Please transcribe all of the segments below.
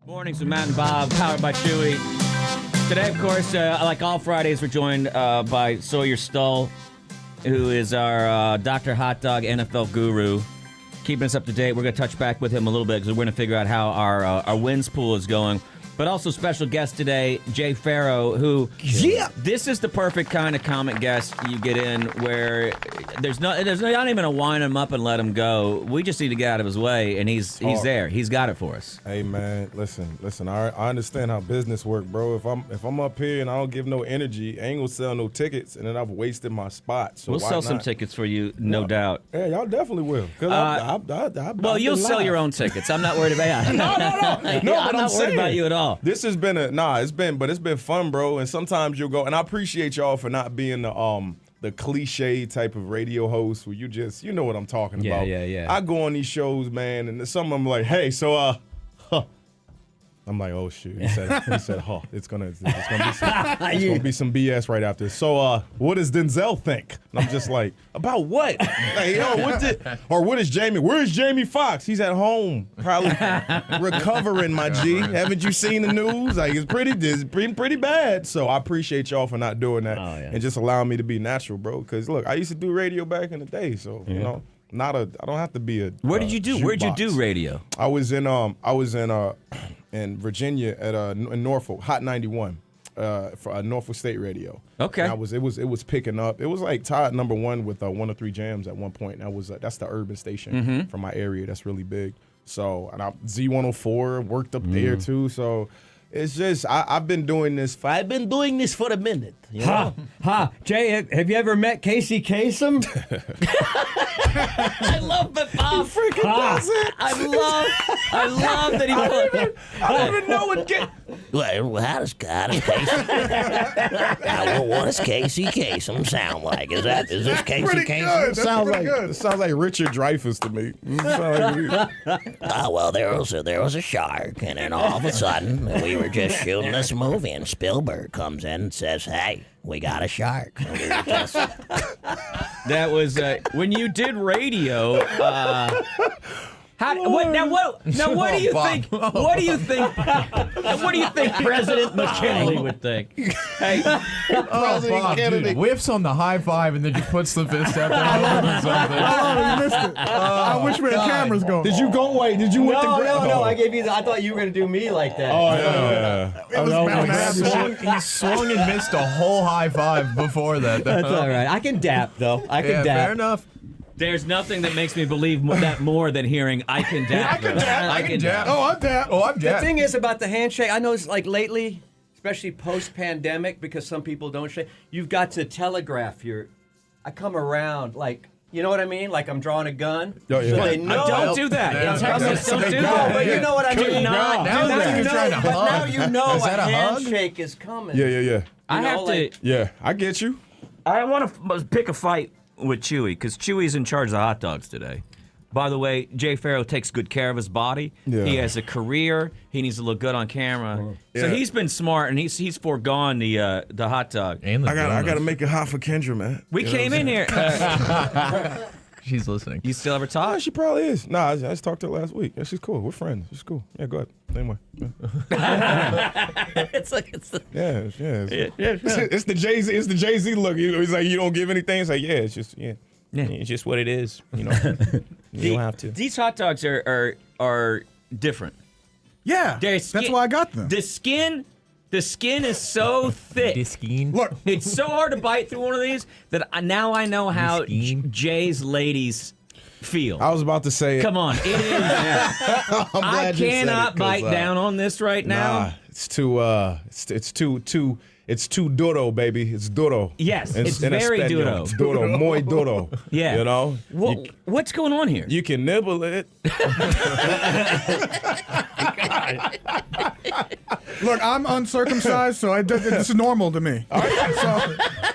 Mornings with Matt and Bob, powered by Chewy. Today, of course, like all Fridays, we're joined by Sawyer Stull, who is our Dr. Hot Dog NFL guru. Keeping us up to date. We're going to touch back with him a little bit because we're going to figure out how our wins pool is going. But also special guest today, Jay Pharoah, who... Yeah! This is the perfect kind of comic guest you get in where there's not even a wind him up and let him go. We just need to get out of his way, and he's there. He's got it for us. Hey, man, listen. I understand how business work, bro. If I'm up here and I don't give no energy, I ain't gonna sell no tickets, and then I've wasted my spot. So we'll sell some tickets for you, no doubt. Yeah, y'all definitely will. Well, you'll sell your own tickets. I'm not worried about you. No, I'm not worried about you at all. This has been it's been fun, bro. And sometimes you'll go, and I appreciate y'all for not being the cliche type of radio host where you know what I'm talking about. Yeah. I go on these shows, man, and some of them like, hey, so I'm like, oh shoot. He said, huh. It's gonna be some BS right after. So what does Denzel think? And I'm just like, about what? Like, where's Jamie Foxx? He's at home, probably recovering, my G. Haven't you seen the news? Like it's pretty bad. So I appreciate y'all for not doing that and just allowing me to be natural, bro. Cause look, I used to do radio back in the day, so you know. I don't have to be a. Where did you do? Where'd you do radio? I was in Virginia at in Norfolk, Hot 91, for Norfolk State Radio. Okay. And it was picking up. It was like tied #1 with 103 Jams at one point. And that's the urban station from my area. That's really big. So and Z104 worked up there too. So. It's just I've been doing this for a minute. You know? Jay, have you ever met Casey Kasem? I love that Bob freaking does it. I love that he. I don't even know what. Well, how does Casey? What does Casey Kasem sound like? Is this Casey Kasem? It sounds like Richard Dreyfuss to me. Well, there was a shark, and then all of a sudden we were just shooting this movie, and Spielberg comes in and says, "Hey, we got a shark." And we were just... That was when you did radio. What do you think? What do you think? What do you think President McKinley would think? Hey, Bob, dude, whiffs on the high five and then just puts the fist out there or something. Oh, you missed it. I wish we had cameras going. Did you go away? Did you win the No. I gave you. I thought you were gonna do me like that. Oh yeah. It was bound to happen. He swung and missed a whole high five before that. That's all right. I can dap though. I can dap. Fair enough. there's nothing that makes me believe that more than hearing I can dap. I can dap. Oh, I'm dap. The thing is about the handshake, I know it's like lately, especially post-pandemic, because some people don't shake, you've got to telegraph I come around, like, you know what I mean? Like I'm drawing a gun. Oh, yeah. So they know. Don't do that. In Texas, don't do that. But you know what I mean? Now you know Is that a a hug? handshake is coming. Yeah. I have to. Yeah, I get you. I want to pick a fight with Chewy because Chewy's in charge of the hot dogs today. By the way, Jay Pharoah takes good care of his body. Yeah. He has a career. He needs to look good on camera. So Yeah. he's been smart and he's foregone the hot dog. And the I gotta make it hot for Kendra, man. We came in here. She's listening. You still ever Oh, talk? she probably is. Nah, I just talked to her last week. Yeah, she's cool. We're friends. She's cool. Yeah, go ahead. Anyway. It's the It's the Jay-Z. It's the Jay-Z look. He's like, you don't give anything. It's like, yeah, it's just it's just what it is. You know, you don't have to. These hot dogs are different. Yeah, There's that's skin- why I got them. The skin is so thick. Diskin. Look, It's so hard to bite through one of these that now I know how Scheme. Jay's ladies feel. I was about to say. Come on, it is. I'm I glad you said cannot it, 'cause, bite down on this right now. Nah, it's too. It's too duro, baby. It's duro. Yes, In- it's in very Espanol. duro. Duro, muy duro. Yeah. You know. What's going on here? You can nibble it. look, I'm uncircumcised, so this is normal to me. So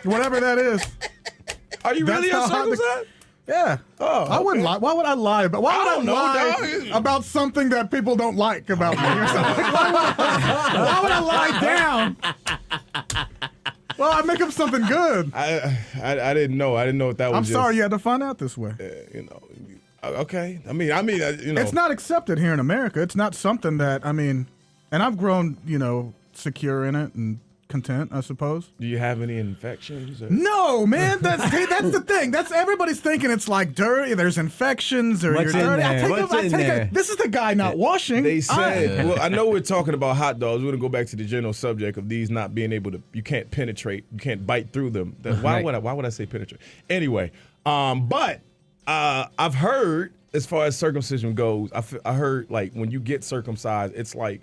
whatever that is. Are you really That's how hard uncircumcised? Yeah. Oh, I wouldn't lie. Why would I lie about? Why would I don't know, lie dog. about something that people don't like about me? Or something? Why would I lie down? Well, I make up something good. I didn't know. I didn't know if that was. I'm just, sorry you had to find out this way. You know. Okay. I mean. You know. It's not accepted here in America. It's not something that and I've grown, secure in it and content, I suppose. Do you have any infections? Or? No, man. That's the thing. That's everybody's thinking it's like dirty. There's infections or What's you're in dirty. there? What's in there? This is the guy not washing. They said, well, I know we're talking about hot dogs. We're gonna go back to the general subject of these not being able to. You can't penetrate. You can't bite through them. Why would I say penetrate? Anyway, but I've heard as far as circumcision goes, I heard like when you get circumcised, it's like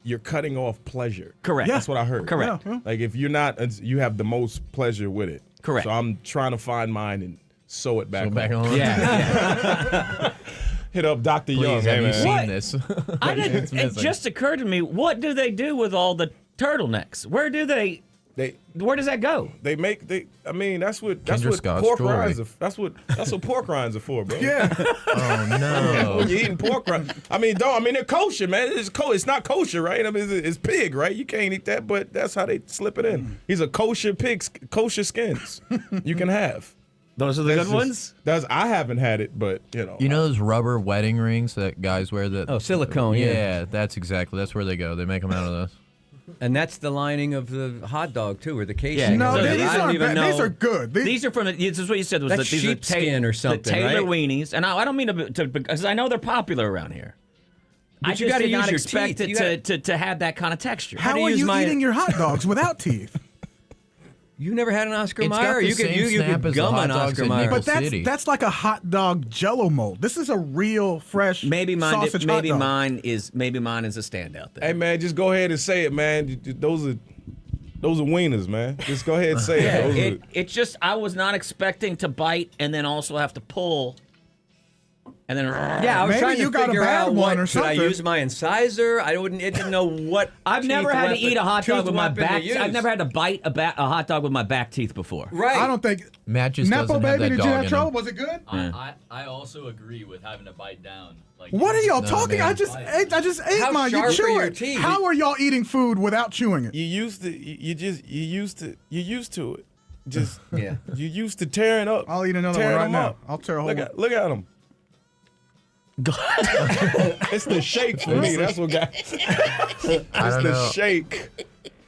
you're cutting off pleasure. Correct. That's what I heard. Correct. Yeah. Like if you're not, you have the most pleasure with it. Correct. So I'm trying to find mine and sew it back on. Yeah. Hit up Dr. Young. Please, have you Hey, man. seen this? I didn't. It's It missing. just occurred to me. What do they do with all the turtlenecks? Where does that go? I mean, that's what Kinder Scott's pork jewelry. rinds are. That's what pork rinds are for, bro. Yeah. Oh no. When you're eating pork rinds. I mean, they're kosher, man. It's not kosher, right? I mean, it's pig, right? You can't eat that, but that's how they slip it in. These are kosher skins you can have. Those are the good ones. I haven't had it, but You know those rubber wedding rings that guys wear? That Silicone. Yeah, that's where they go. They make them out of those. And that's the lining of the hot dog too, or the casing. Yeah, No, So these I don't aren't even bad. know. These are good. These are from. This is what you said was That's that these are sheepskin or something, the Taylor right? weenies, and I don't mean to because I know they're popular around here. I But you just gotta did not use your expect teeth. it to have that kind of texture. How do are you use you my- eating your hot dogs without teeth? You never had an Oscar It's got Mayer? the You could same you snap could as the gum hot an dogs Oscar in Mayer. Nickel But City. that's like a hot dog Jello mold. This is a real fresh Maybe mine. sausage Maybe hot dog. mine is. Maybe mine is a standout there. hey, man, just go ahead and say it, man. Those are wieners, man. Just go ahead and say Yeah, it. it's just I was not expecting to bite and then also have to pull, and then Yeah, I was Maybe trying you to got a figure bad out one what or should I something. use my incisor. I didn't know what. I've teeth never had to weapon- eat a hot dog tooth with my weapon to back. use. I've never had to bite a hot dog with my back teeth before. Right. I don't think. Matt just Nepo doesn't have baby, that did dog you have in trouble? him. Was it good? I also agree with having to bite down. Like, What are y'all No, talking? man. I just ate How mine. You sharp chew are your it. teeth? How are y'all eating food without chewing it? You used to it. Just Yeah. you used to tearing up. I'll eat another one tearing right them now. up. I'll tear a whole one. Look at them. It's the shake for me. That's what got. I It's don't the know shake.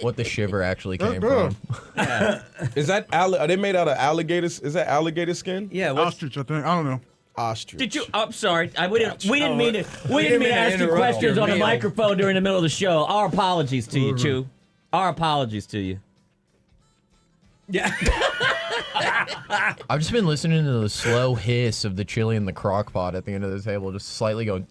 what the shiver actually came good. from. Is that are they made out of alligators? Is that alligator skin? Yeah. What's, Ostrich, I think. I don't know. Ostrich. Did you? I'm sorry. We didn't mean to. We mean didn't mean to to ask you interrupt questions your on the meal. microphone during the middle of the show. Our apologies to you, Chew. Our apologies to you. yeah. I've just been listening to the slow hiss of the chili in the crock pot at the end of the table, just slightly going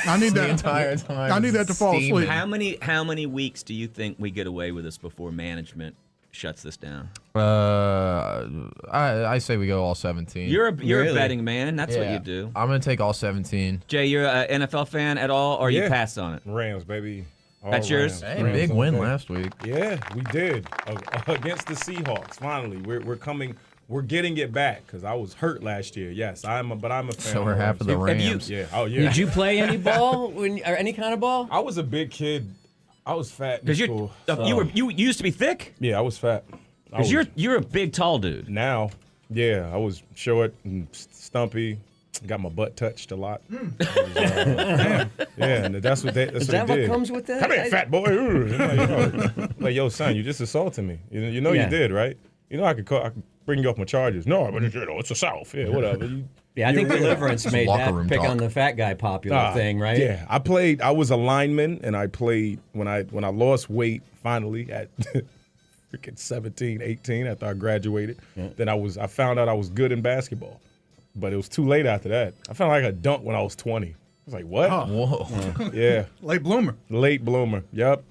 I need the that. entire time. I need that to fall Steaming. asleep. How many weeks do you think we get away with this before management shuts this down? I say we go all 17. You're a Really? betting man. That's what Yeah. you do. I'm gonna take all 17. Jay, you're an NFL fan at all, or you Yeah. pass on it? Rams, baby. All That's yours? Rams. Hey, Rams big all win day. last week. Yeah, we did against the Seahawks. Finally, we're coming. We're getting it back because I was hurt last year. Yes, I'm a fan. So we're half of the Have you- Rams. Yeah. Oh yeah. Did you play any ball or any kind of ball? I was a big kid. I was fat in Because school. you used to be thick. Yeah, I was fat. I Because was- you're a big tall dude. now. Yeah, I was short and stumpy. Got my butt touched a lot. Yeah, and that's what Is what that they what did. comes with that? Come here, fat boy. Like, yo, son, you just assaulted me. You know Yeah. you did, right? You know I could bring you off my charges. No, but it's the South. Yeah, whatever. Yeah, I think Deliverance made locker that room pick talk. on the fat guy popular thing, right? Yeah, I was a lineman, and I played when I lost weight finally at freaking 17, 18 after I graduated. Then I found out I was good in basketball, but it was too late after that. I found like a dunk when I was 20. I was like, what? Whoa. Yeah, Late bloomer. late bloomer. Yep,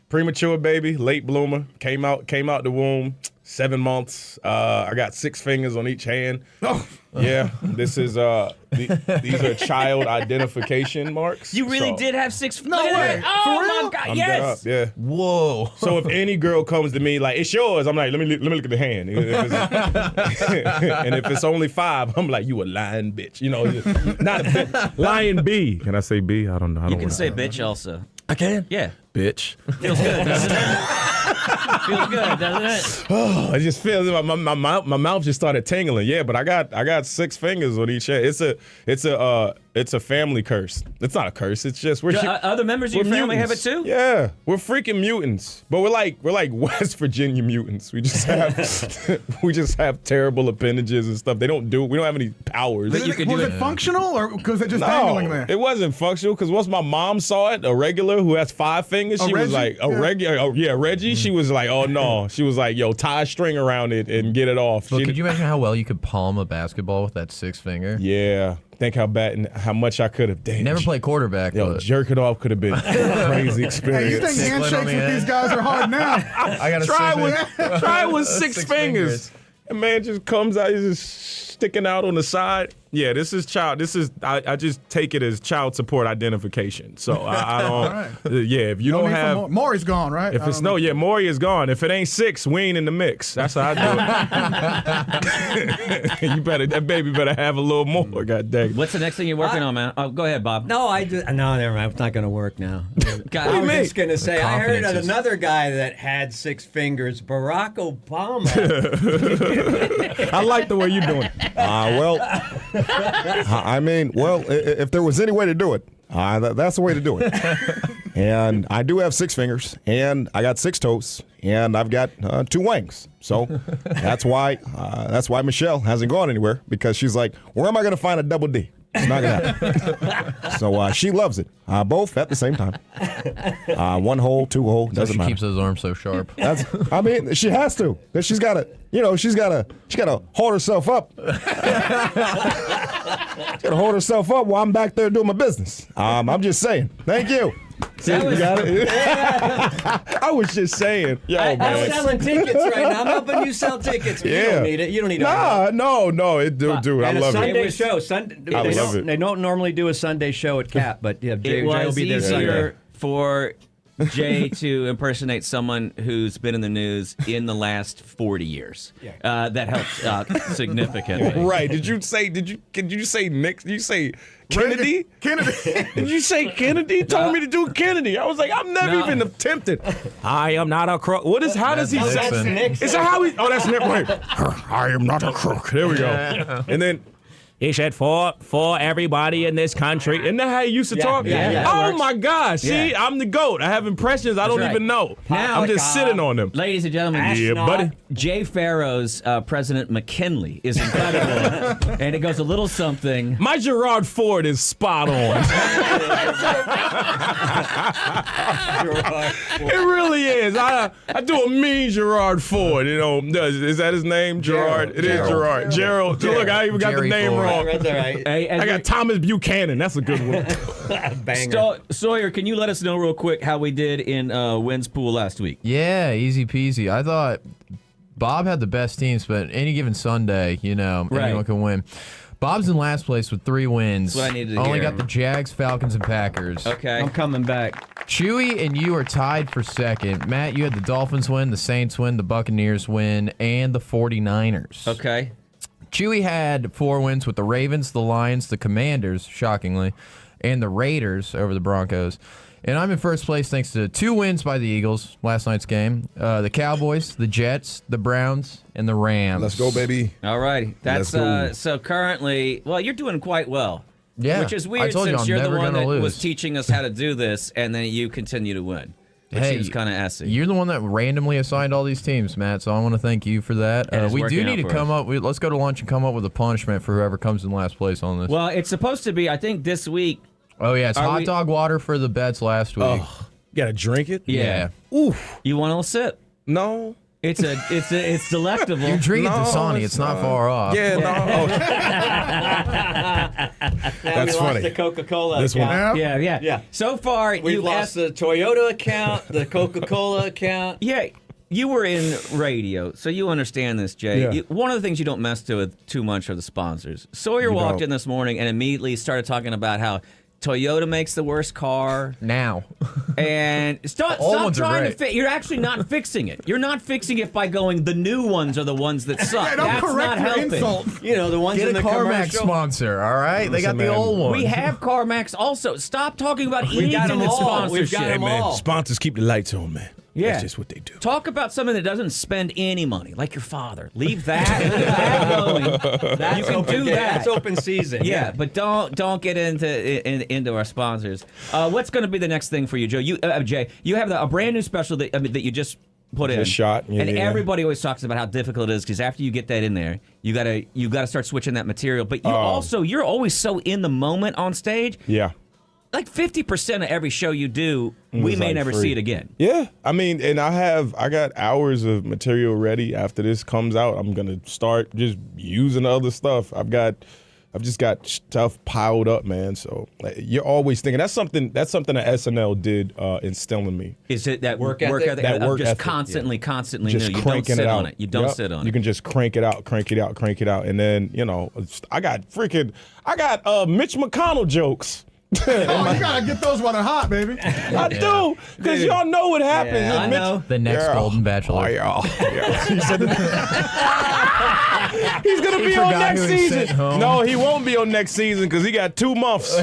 premature baby, late bloomer. Came out the womb. 7 months. I got 6 fingers on each hand. Oh. Yeah, this is these are child identification marks. You really So- did have 6. No Look at way. that. Oh For my real? God! I'm Yes. up, yeah. Whoa. So if any girl comes to me like it's yours, I'm like, let me look at the hand. And if it's only 5, I'm like, you a lying bitch. You know, not a bitch. Lying B. Can I say B? I don't know. You can say bitch also. I can. Yeah. Bitch. Feels good, doesn't it? Feels good, doesn't it? Oh, I just feel my mouth just started tingling. Yeah, but I got 6 fingers on each hand. It's a It's a family curse. It's not a curse. It's just we're Other members of your we're family have it mutants. too? Yeah, we're freaking mutants. But we're like West Virginia mutants. We just have terrible appendages and stuff. We don't have any powers. But you could Was do it it. functional or was it just dangling there? It wasn't functional because once my mom saw it, a regular who has 5 fingers, she was Reggie? like, Reggie. She was like, oh no. She was like, yo, tie a string around it and get it off. But could you imagine how well you could palm a basketball with that 6 finger? Yeah. Think how bad and how much I could have done. Never played quarterback, Yo, but jerk it off could have been a crazy Hey, experience. you think Tickling on handshakes the with end. these guys are hard now? I got a Try it with 6 6 fingers. And man just comes out, he's just sticking out on the side. Yeah, this is I just take it as child support identification. So I don't. Right. Yeah, if you don't have. Maury's gone, right? If it's Maury is gone. If it ain't 6, we ain't in the mix. That's how I do it. That baby better have a little more. God dang. What's the next thing you're working on, man? Oh, go ahead, Bob. No, never mind. It's not going to work now. God, I was mean? just going to say, I heard confidence of is- another guy that had 6 fingers, Barack Obama. I like the way you're doing it. If there was any way to do it, that's the way to do it. And I do have 6 fingers, and I got 6 toes, and I've got 2 wings. So that's why Michelle hasn't gone anywhere, because she's like, where am I going to find a double D? It's not going to happen. So she loves it. Both at the same time. 1 hole, 2 hole, so doesn't she matter. keeps those arms so sharp. She has to, because she's got to hold herself up. She's got to hold herself up while I'm back there doing my business. I'm just saying. Thank you. See, you got it? I was just saying. Yo, I'm man. selling tickets right now. I'm helping you sell tickets. You don't need it. You don't need it. No. Dude, I and love a Sunday it. show. I love it. They don't normally do a Sunday show at Cap, but yeah, Jay it will was be there Sunday. easier for Jay to impersonate someone who's been in the news in the last 40 years. That helps significantly. Right. Did you say Nick? Did you say Kennedy? Kennedy. Did you say Kennedy? Told me to do Kennedy. I was like, I've never even attempted. I am not a crook. How does he say? Nixon. Is that how he? Oh, that's Nick. Wait. I am not a crook. There we go. And then he said for everybody in this country. Isn't that how he used to talk? yeah, Oh my gosh. See, I'm the GOAT. I have impressions I don't right. even know. Now- I'm just sitting on them. Ladies and gentlemen, Yeah, buddy. Jay Farrow's President McKinley is incredible. And it goes a little something. My Gerard Ford is spot on. It really is. I do a mean Gerard Ford. You know, is that his name? Gerard. It is Gerard. Gerald. Look, I even got Jerry the name Ford. wrong. That's all right. Hey, I got Thomas Buchanan. That's a good one. Banger. Sawyer, can you let us know real quick how we did in Wynn's pool last week? Yeah, easy peasy. I thought Bob had the best teams, but any given Sunday, anyone can win. Bob's in last place with 3 wins. That's what I needed to Only hear. got the Jags, Falcons, and Packers. Okay. I'm coming back. Chewy and you are tied for second. Matt, you had the Dolphins win, the Saints win, the Buccaneers win, and the 49ers. Okay. Chewy had 4 wins with the Ravens, the Lions, the Commanders, shockingly, and the Raiders over the Broncos. And I'm in first place thanks to 2 wins by the Eagles last night's game. The Cowboys, the Jets, the Browns, and the Rams. Let's go, baby. All right. That's Let's go. so currently, well, you're doing quite well. Yeah, Which is I weird told you since I'm you're the never one gonna that lose. was teaching us how to do this, and then you continue to win. Which Hey, seems kind of assy. You're the one that randomly assigned all these teams, Matt, so I want to thank you for that. And it's We do working need to out for come us. up with, let's go to lunch and come up with a punishment for whoever comes in last place on this. Well, it's supposed to be, I think, this week. Oh, yeah, it's Are hot we- dog water for the bets last week. You gotta drink it. Yeah. Oof. You want a little sip? No. It's delectable. You're drinking No, Dasani. it's It's not far off. Yeah. No. That's we funny. lost the Coca-Cola This one. account. Yeah. So far, We've you've lost asked. the Toyota account, the Coca-Cola account. Yeah, you were in radio, so you understand this, Jay. Yeah. One of the things you don't mess with too much are the sponsors. Sawyer walked don't. in this morning and immediately started talking about how Toyota makes the worst car, Now. and stop ones are trying to great. fix. You're actually not fixing it. You're not fixing it by going, the new ones are the ones that suck. Hey, don't That's correct not your helping. insult. You know, the ones Get in a the CarMax commercial. sponsor, all right? They got the man. old one. We have CarMax also. Stop talking about We've got anything them that's all. We've sponsorship. got them Man, all. sponsors keep the lights on, man. Yeah. That's just what they do. Talk about something that doesn't spend any money, like your father. Leave that going. You can do that. That's open season. Yeah, but don't get into our sponsors. What's going to be the next thing for you, Joe? Jay, you have a brand new special that you just put in. Just shot. Yeah, and yeah. everybody always talks about how difficult it is because after you get that in there, you gotta start switching that material. But you're always so in the moment on stage. Yeah. Like 50% of every show you do, we may never see it again. Yeah, I mean, and I got hours of material ready. After this comes out, I'm gonna start just using other stuff. I've just got stuff piled up, man. So you're always thinking that's something that SNL did instill in me. Is it that work ethic? That work just ethic, constantly just new. You don't cranking sit it out. on it. You don't sit on it. You can just crank it out, and then I got Mitch McConnell jokes. Oh, you gotta get those while they're hot, baby. I do, because y'all know what happens. Yeah, I know. The next Golden Bachelor. Oh, yeah. He said he's going to be on next season. No, he won't be on next season because he got 2 months.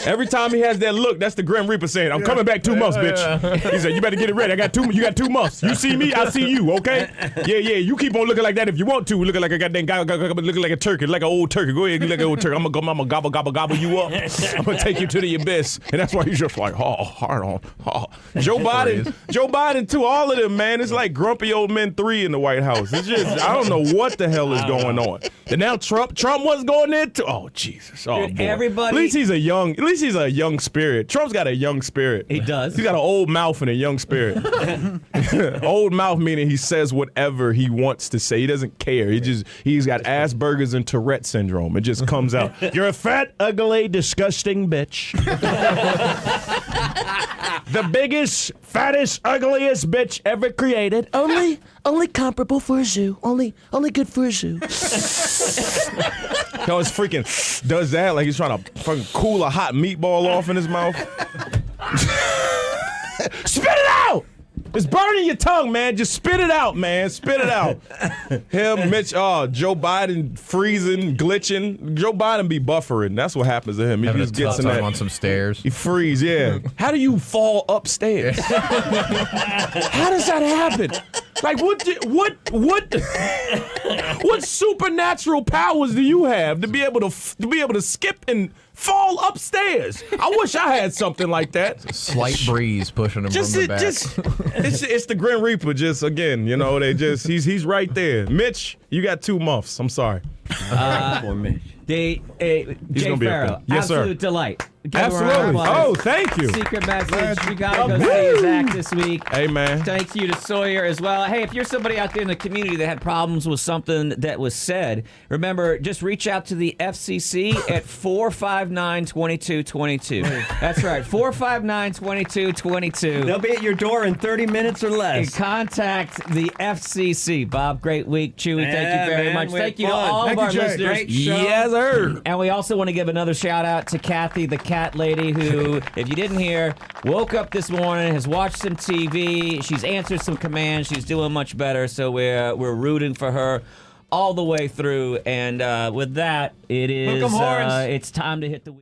Every time he has that look, that's the Grim Reaper saying, I'm coming back 2 months, bitch. He said, you better get it ready. You got 2 months. You see me, I see you, okay? Yeah, you keep on looking like that if you want to. Looking like a goddamn guy, looking like a turkey, like an old turkey. Go ahead, look like an old turkey. I'm gonna gobble you up. I'm gonna take you to the abyss, and that's why he's just like, hard on. Joe Biden too. All of them, man. It's like Grumpy Old Men 3 in the White House. It's just I don't know what the hell is going on. And now Trump was going there too. Oh Jesus! Oh Dude, boy. everybody. At least he's a young spirit. Trump's got a young spirit. He does. He's got an old mouth and a young spirit. Old mouth meaning he says whatever he wants to say. He doesn't care. He's got Asperger's and Tourette syndrome. It just comes out. You're a fat, ugly, disgusting bitch. The biggest, fattest, ugliest bitch ever created. Only comparable for a zoo. Only good for a zoo. He always freaking does that like he's trying to fucking cool a hot meatball off in his mouth. Spit it out! It's burning your tongue, man. Just spit it out, man. Spit it out. Him, Mitch, Joe Biden freezing, glitching. Joe Biden be buffering. That's what happens to him. He just gets in that. On some stairs. He freeze, yeah. How do you fall upstairs? How does that happen? Like what supernatural powers do you have to be able to skip and fall upstairs? I wish I had something like that. Slight breeze pushing him from the back. It's the Grim Reaper. Just again, he's right there. Mitch, you got 2 months. I'm sorry. Poor Mitch. Jay gonna be Pharoah, okay. Yes, sir. absolute delight. Give him a round of Absolutely. applause. Oh, thank you. Secret message. You gotta go see his act this week. Hey, man. Thank you to Sawyer as well. Hey, if you're somebody out there in the community that had problems with something that was said, remember, just reach out to the FCC at 459-2222. That's right, 459-2222. They'll be at your door in 30 minutes or less. And contact the FCC. Bob, great week. Chewy, thank Yeah, you very man, much. we Thank had you to fun. all Thank of you, our Jay. listeners. Great show. Yes, sir. And we also want to give another shout out to Kathy, the cat lady, who, if you didn't hear, woke up this morning, has watched some TV, she's answered some commands, she's doing much better, so we're rooting for her all the way through. And with that, Hook 'em horns. it's time to hit the